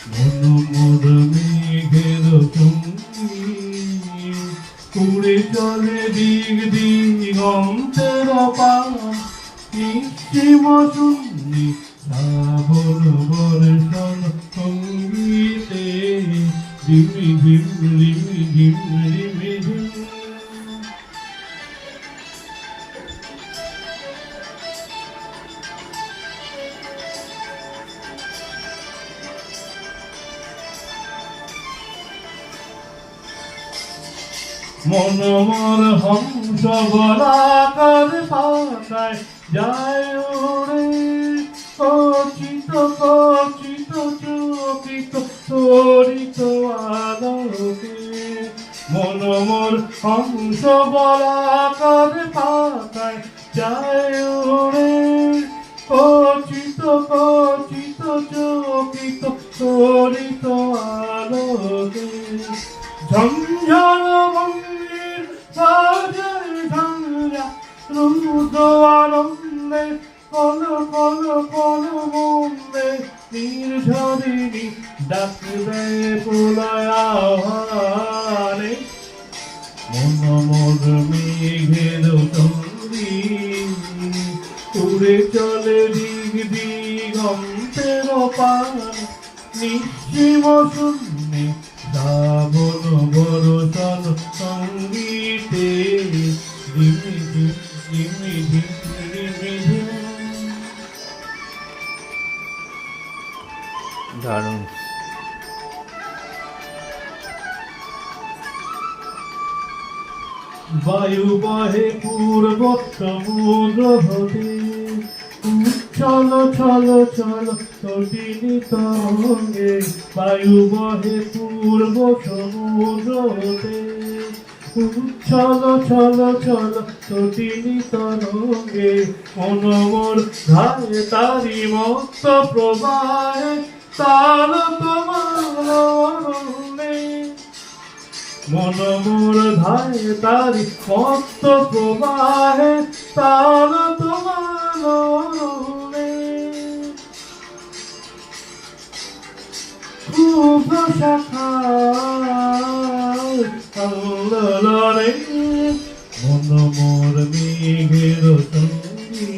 মন মোর মেঘের সঙ্গী উড়ে চলে দিগ দিগন্তের পান নিশ্চিম শূন্যে শ্রাবণ বর্ষণ সঙ্গীতে রিমি ঝিম রিমি ঝিম রিমি ঝিম। মন মোর হংস গলাকার পাতায় যায় ওরে কচিত কচিত চকিত তরিত আলোকে। মন মোর হংস গলাকার পাতায় যায় ওরে কচিত কচিত চকিত তরিত আলোকে। ঝঞ্ঝার মন্দির বাজার ঝঞ্ঝা রুদ্র আনন্দে কল কল কল মন্দে নির্ঝরিণী ডাক দেয় প্রলয় আহ্বানে। মন মোর মেঘের সঙ্গী উড়ে চলে দিগ দিগন্তের পান নিশ্চিম শূন্যে শ্রাবণ বর্ষণ সঙ্গীতে রিমি ঝিম রিমি ঝিম রিমি ঝিম। দারুণ। বায়ু বহে পূর্ব সমুদ্র হতে চলো চলো চলো তটিনী তরঙ্গে। বায়ু বহে পূর্ব সমুদ্র হতে চলো চলো চলো তটিনী তরঙ্গে। মন মোর ধারে তারি মত্ত প্রবাহে তাল তোমার অরণ্যে। মন মোর ধারে তারি মত্ত প্রবাহে তাল তোমার অরণ্যে। শুভ্র শাখায় আল্লারে মন মোর মেঘের সঙ্গী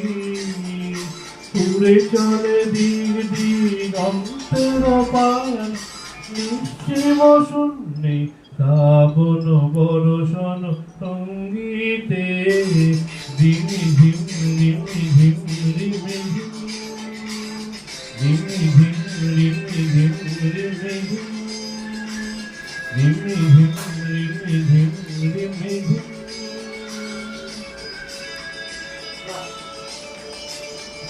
উড়ে চলে দিগ দিগন্তের পান নিশ্চিম শূন্যে শ্রাবণ বর্ষণ সঙ্গীতে রিমি ঝিম রিমি ঝিম রিমি ঝিম রিমি ঝিম রিমি ঝিম রিমি ঝিম রিমি ঝিম রিমি ঝিম রিমি ঝিম।